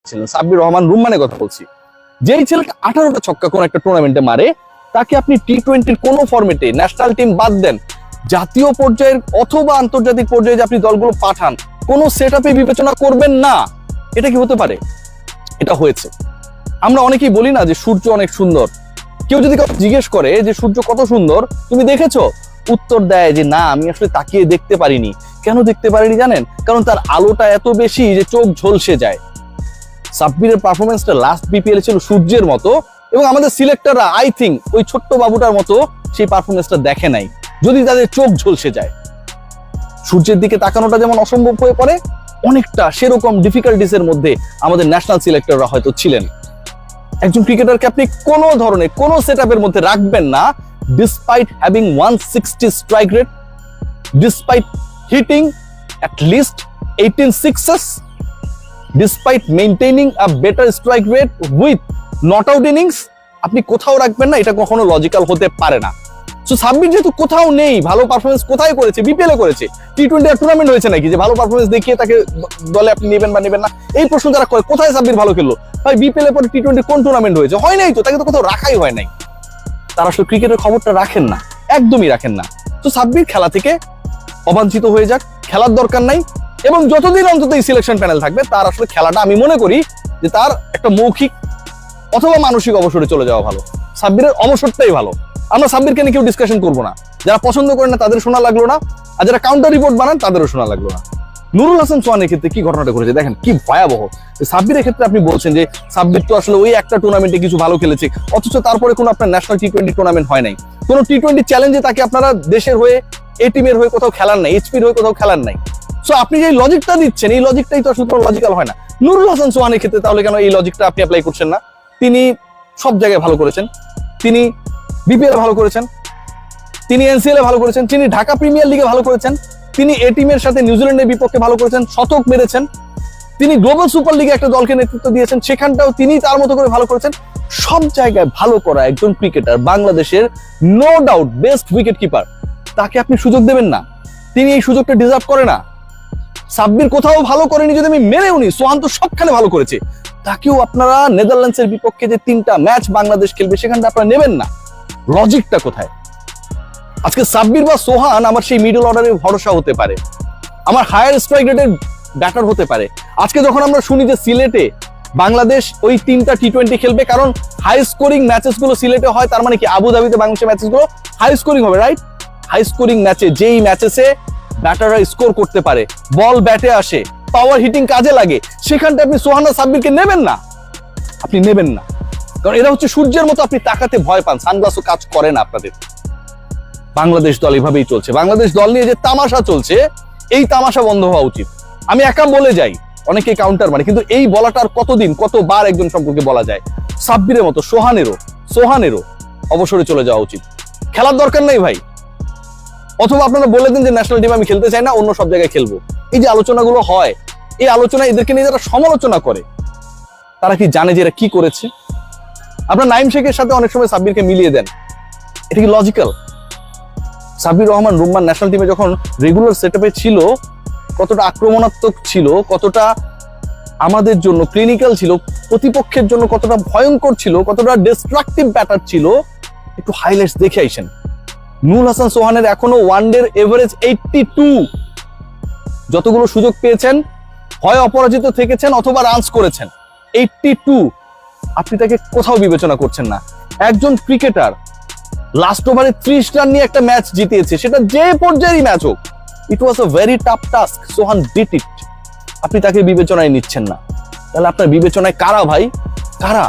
ছিলেন, সাব্বির রহমান রুম্মানের কথা বলছি। যেই ছেলেটা 18টা ছক্কা কোন একটা টুর্নামেন্টে মারে, তাকে আপনি টি-20 কোনো ফরম্যাটে, ন্যাশনাল টিম বাদ দেন, জাতীয় পর্যায়ের অথবা আন্তর্জাতিক পর্যায়ে যে আপনি দলগুলো পাঠান, কোনো সেটআপে বিবেচনা করবেন না। এটা কি হতে পারে? এটা হয়েছে। আমরা অনেকেই বলি না যে সূর্য অনেক সুন্দর। কেউ যদি কাউকে জিজ্ঞেস করে যে সূর্য কত সুন্দর, তুমি দেখেছো? উত্তর দেয় যে না, আমি আসলে তাকিয়ে দেখতে পারিনি। কেন দেখতে পারিনি জানেন? কারণ তার আলোটা এত বেশি যে চোখ ঝলসে যায়। সাব্বিরের পারফরমেন্সটা লাস্ট বিপিএল ছিল সূর্যের মতো, এবং আমাদের সিলেক্টররা আই থিঙ্ক ওই ছোট্ট বাবুটার মতো সেই পারফরমেন্সটা দেখে নাই, যদি তাদের চোখ ঝলসে যায়। সূর্যের দিকে তাকানোটা যেমন অসম্ভব হয়ে পড়ে, অনেকটা সেরকম ডিফিকাল্টিস এর মধ্যে আমাদের ন্যাশনাল সিলেক্টররা হয়তো ছিলেন। একজন ক্রিকেটারকে আপনি কোনো ধরনের কোনো সেটআপের মধ্যে রাখবেন না, despite having 160 strike rate, despite hitting at least 18 sixes, despite maintaining a better strike rate with not out innings, আপনি কোথাও রাখবেন না। এটা কখনো লজিক্যাল হতে পারে না। সো সাব্বির যেহেতু কোথাও নেই, ভালো পারফরমেন্স কোথায় করেছে? বিপিএল এ করেছে। টি-20 টুর্নামেন্ট হয়েছে নাকি যে ভালো পারফরমেন্স দেখিয়ে তাকে দলে আপনি নেবেন বা নেবেন না? এই প্রশ্ন যারা করে, কোথায় সাব্বির ভালো খেললো? ভাই বিপিএল এর পরে টি-20 কোন টুর্নামেন্ট হয়েছে? হয় নাই তো, তাকে তো কোথাও রাখাই হয় নাই। তারা আসলে ক্রিকেটের খবরটা রাখেন না, একদমই রাখেন না। তো সাব্বির খেলা থেকে অবাঞ্ছিত হয়ে যাক, খেলার দরকার নাই। এবং যতদিন অন্তত এই সিলেকশন প্যানেল থাকবে, তার আসলে খেলাটা আমি মনে করি যে তার একটা মৌখিক অথবা মানসিক অবসরে চলে যাওয়া ভালো। সাব্বিরের অবসরটাই ভালো। আমরা সাব্বিরকে নিয়ে কেউ ডিসকাশন করবো না। যারা পছন্দ করেন না তাদের শোনা লাগলো না, আর যারা কাউন্টার রিপোর্ট বানান তাদেরও শোনা লাগলো না। নুরুল হাসান সোহানের ক্ষেত্রে কি ঘটনাটা ঘটেছে দেখেন, কি ভয়াবহ। সাব্বিরের ক্ষেত্রে আপনি বলছেন যে সাব্বির তো আসলে ওই একটা টুর্নামেন্টে কিছু ভালো খেলেছে, অথচ তারপরে কোনো আপনার ন্যাশনাল টি-20 টুর্নামেন্ট হয় নাই। কোনো টি-20 চ্যালেঞ্জে তাকে আপনারা দেশের হয়ে, এ টিমের হয়ে কোথাও খেলার নাই, এইচপির হয়ে কোথাও খেলার নাই। সো আপনি যে লজিকটা দিচ্ছেন, এই লজিকটাই তো আসলে কোনো লজিক্যাল হয় না। নুরুল হাসান সোহানের ক্ষেত্রে তাহলে কেন এই লজিকটা আপনি অ্যাপ্লাই করছেন না? তিনি সব জায়গায় ভালো করেছেন, তিনি বিপিএল ভালো করেছেন, তিনি এনসিএল এ ভালো করেছেন, তিনি ঢাকা প্রিমিয়ার লিগে ভালো করেছেন, তিনি এ টিমের সাথে নিউজিল্যান্ডের বিপক্ষে ভালো করেছেন, শতক মেরেছেন, তিনি গ্লোবাল সুপার লিগে একটা দলকে নেতৃত্ব দিয়েছেন, সেখানটাও তিনি তার মতো করে ভালো করেছেন। সব জায়গায় ভালো করা একজন ক্রিকেটার, বাংলাদেশের no doubt best wicket keeper, তাকে আপনি সুযোগ দেবেন না? তিনি এই সুযোগটা ডিজার্ভ করে না? সাব্বির কোথাও ভালো করেনি যদি আমি মেনেও নি, সোহান তো সবখানে ভালো করেছে, তাকেও আপনারা নেদারল্যান্ডসের বিপক্ষে যে 3টা ম্যাচ বাংলাদেশ খেলবে সেখানটা আপনারা নেবেন না। লজিকটা কোথায়? আজকে সাব্বির বা সোহান আমার সেই মিডল অর্ডারের ভরসা হতে পারে, আমার হায়ার স্ট্রাইক রেটের ব্যাটার হতে পারে। আজকে যখন আমরা শুনি যে সিলেটে বাংলাদেশ ওই 3টা টি-20 খেলবে, কারণ হাই স্কোরিং ম্যাচেস গুলো সিলেটে হয়, তার মানে কি আবুধাবিতে বাংলাদেশের ম্যাচেস গুলো হাই স্কোরিং হবে, রাইট? হাই স্কোরিং ম্যাচে, যেই ম্যাচেসে ব্যাটাররা স্কোর করতে পারে, বল ব্যাটে আসে, পাওয়ার হিটিং কাজে লাগে, সেখানটা আপনি সোহান আর সাব্বিরকে নেবেন না। আপনি নেবেন না, কারণ এরা হচ্ছে সূর্যের মতো, আপনি তাকাতে ভয় পান, সানগ্লাসও কাজ করে না আপনাদের। বাংলাদেশ দল এভাবেই চলছে। বাংলাদেশ দল নিয়ে যে তামাশা চলছে, এই তামাশা বন্ধ হওয়া উচিত। আমি একা বলে যাই, অনেকে কাউন্টার মানে, কিন্তু এই বলাটার কতদিন, কতবার একজন সম্পর্কে বলা যায়? সাব্বিরের মতো সোহানেরও অবসরে চলে যাওয়া উচিত। খেলার দরকার নেই ভাই। অথবা আপনারা বলে দিন যে ন্যাশনাল টিম আমি খেলতে চাই না, অন্য সব জায়গায় খেলবো। এই যে আলোচনাগুলো হয়, এই আলোচনা এদেরকে নিয়ে যারা সমালোচনা করে, তারা কি জানে যে এরা কি করেছে? আপনার নাইম শেখের সাথে অনেক সময় সাব্বিরকে মিলিয়ে দেন, এটা কি লজিক্যাল? সাব্বির রহমান রুম্মান ন্যাশনাল টিমে যখন রেগুলার সেটআপে ছিল, কতটা আক্রমণাত্মক ছিল, কতটা আমাদের জন্য ক্লিনিক্যাল ছিল, প্রতিপক্ষের জন্য কতটা ভয়ঙ্কর ছিল, কতটা ডিস্ট্রাকটিভ ব্যাটার ছিল, একটু হাইলাইটস দেখে আইসেন। নুরুল হাসান সোহানের এখনো ওয়ানডের এভারেজ 82, যতগুলো সুযোগ পেয়েছেন হয় অপরাজিত থেকেছেন অথবা রানস করেছেন, 82। আপনি তাকে কোথাও বিবেচনা করছেন না। একজন ক্রিকেটার লাস্ট ওভারে 30 রান নিয়ে একটা ম্যাচ জিতিয়েছে, সেটা যে পর্যায়েরই ম্যাচ হোক, it was a very tough task, Sohan did it. আপনি তাকে বিবেচনায় নিচ্ছেন না, তাহলে আপনার বিবেচনায় কারা ভাই? কারা?